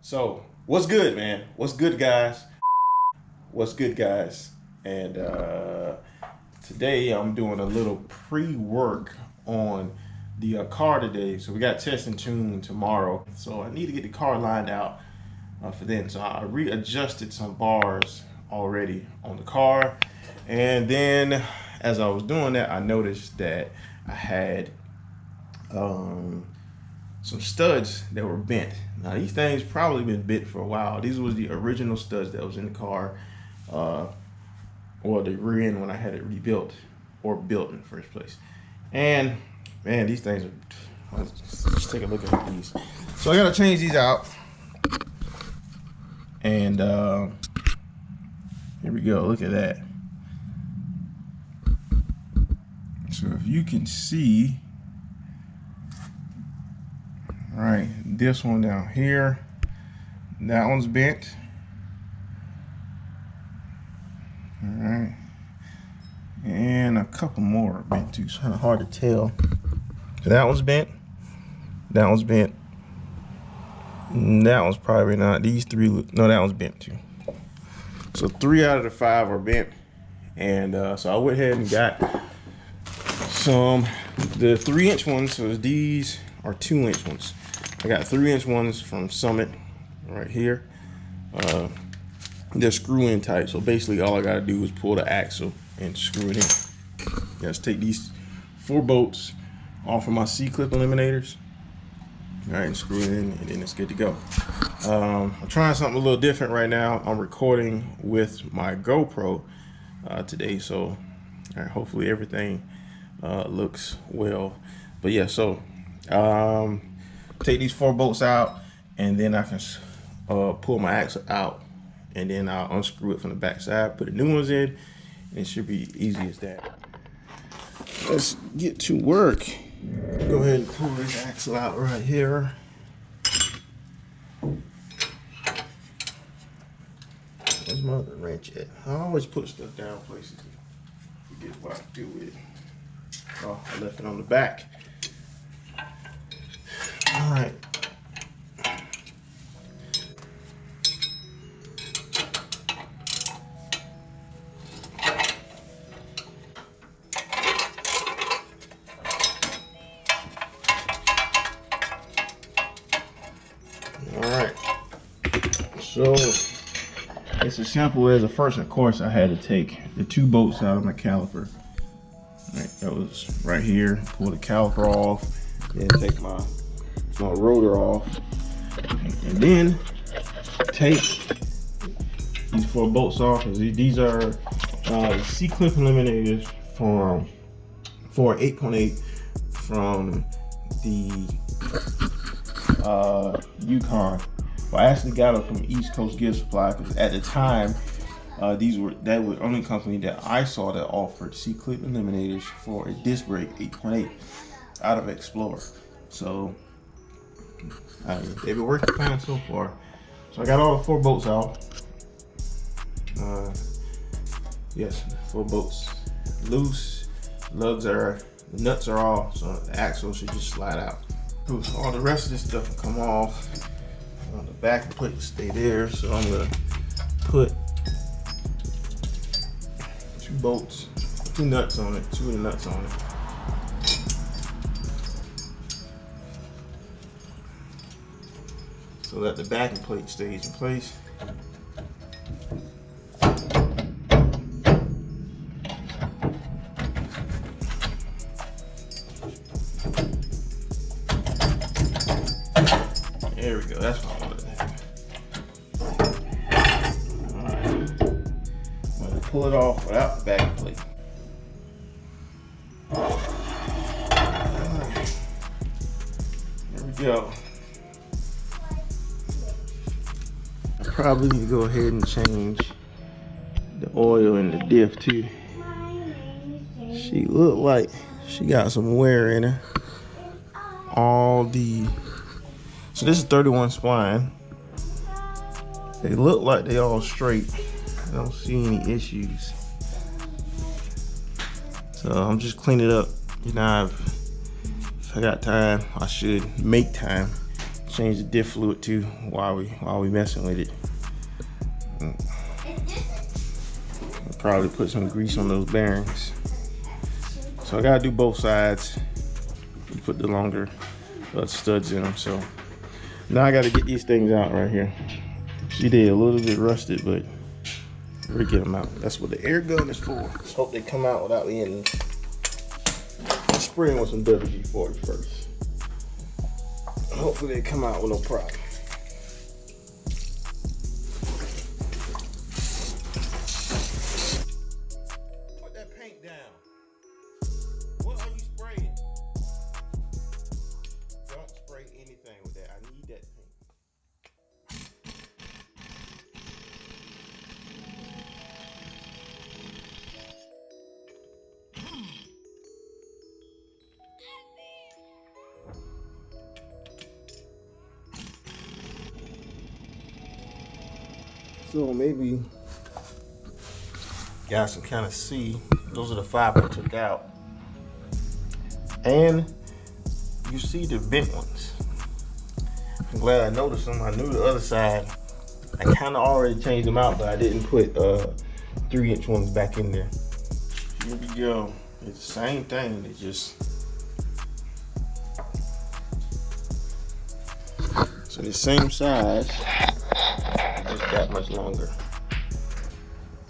So, what's good, man? What's good, guys? What's good, guys? And today I'm doing a little pre-work on the car today. So we got test and tune tomorrow. So I need to get the car lined out for then. So I readjusted some bars already on the car. And then as I was doing that, I noticed that I had some studs that were bent. Now these things probably been bent for a while. These was the original studs that was in the car, or the rear end when I had it rebuilt or built in the first place. And man, these things are, let's take a look at these. So I gotta change these out. And here we go, look at that. So if you can see, right, this one down here, that one's bent. All right, and a couple more are bent too. It's kind of hard to tell. That one's bent. That one's bent. That one's probably not. These three, no, that one's bent too. So 3 out of the 5 are bent, and so I went ahead and got some the 3-inch ones. So these are 2-inch ones. I got 3-inch ones from Summit right here. They're screw-in type, so basically all I gotta do is pull the axle and screw it in. Just take these 4 bolts off of my C-clip eliminators, all right, and screw it in, and then it's good to go. I'm trying something a little different right now. I'm recording with my GoPro today, so all right, hopefully everything looks well. But yeah, so take these 4 bolts out, and then I can pull my axle out, and then I'll unscrew it from the back side, put the new ones in, and it should be easy as that. Let's get to work. Go ahead and pull this axle out right here. Where's my other wrench at? I always put stuff down places and forget what I do with it. Oh, I left it on the back. All right. All right. So it's as simple as, first, of course, I had to take the 2 bolts out of my caliper. All right, that was right here. Pull the caliper off, then take my rotor off, and then take these 4 bolts off. These are C-clip eliminators for 8.8 from the Yukon. Well, I actually got them from East Coast Gear Supply, because at the time that was the only company that I saw that offered C-clip eliminators for a disc brake 8.8 out of Explorer. So they've been working fine so far. So I got all the 4 bolts out. Yes, 4 bolts loose. The nuts are off, so the axle should just slide out. So all the rest of this stuff will come off. The back plate will stay there, so I'm gonna put 2 bolts, 2 nuts on it, 2 of the nuts on it. So that the backing plate stays in place. There we go, that's what I wanted to have. All right. I'm gonna pull it off without the backing plate. All right. There we go. I probably need to go ahead and change the oil in the diff too. She looked like she got some wear in her. So this is 31 spline. They look like they all straight. I don't see any issues. So I'm just cleaning it up. You know, if I got time, I should make time change the diff fluid too while we messing with it. I'll probably put some grease on those bearings. So I gotta do both sides. Put the longer studs in them. So now I gotta get these things out right here. See, they a little bit rusted, but we'll get them out. That's what the air gun is for. Just hope they come out without me in. Spray them with some WD-40 first. Hopefully they come out with no problem. Put that paint down. What are you spraying? Don't spray anything with that. I need that paint. So maybe you guys can kind of see, those are the 5 I took out. And you see the bent ones. I'm glad I noticed them. I knew the other side. I kind of already changed them out, but I didn't put 3-inch ones back in there. Here we go. It's the same thing. They just... So the same size, just that much longer.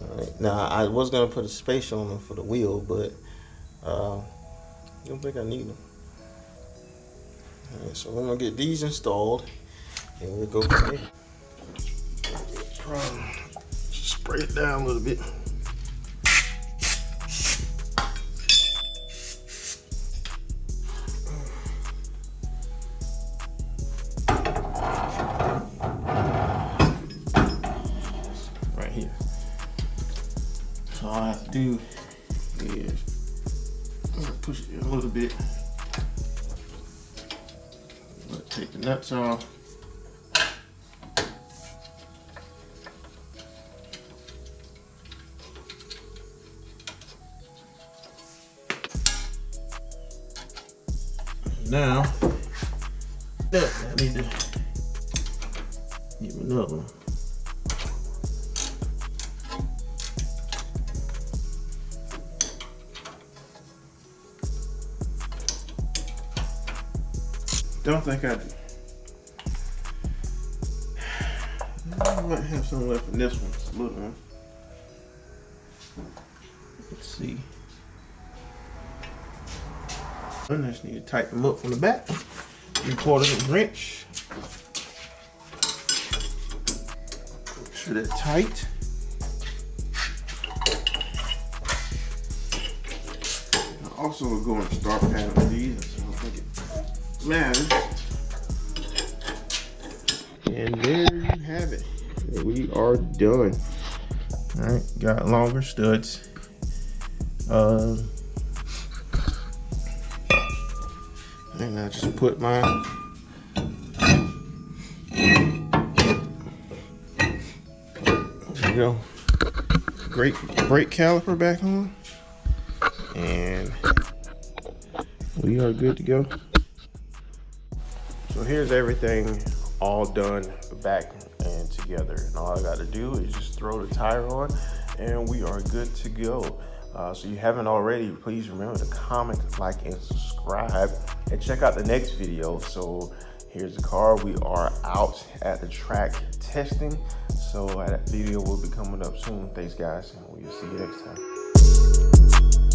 All right. Now I was gonna put a spacer on them for the wheel, but I don't think I need them. All right, so we're gonna get these installed, and we'll go from there. Just spray it down a little bit. So all I have to do is push it in a little bit. Take the nuts off. Now, I need to get another one. Don't think I do. I might have some left in this one. It's a little one. Let's see. I just need to tighten them up from the back. 3/4 inch wrench. Make sure they're tight. I also will go and start padding these. So I don't think it matters. And there you have it. We are done. All right, got longer studs. And I just put my there you go. Great brake caliper back on, and we are good to go. So here's everything all done back and together, and all I got to do is just throw the tire on and we are good to go. So you haven't already, please remember to comment, like, and subscribe, and check out the next video. So here's the car. We are out at the track testing, so that video will be coming up soon. Thanks guys, and we'll see you next time.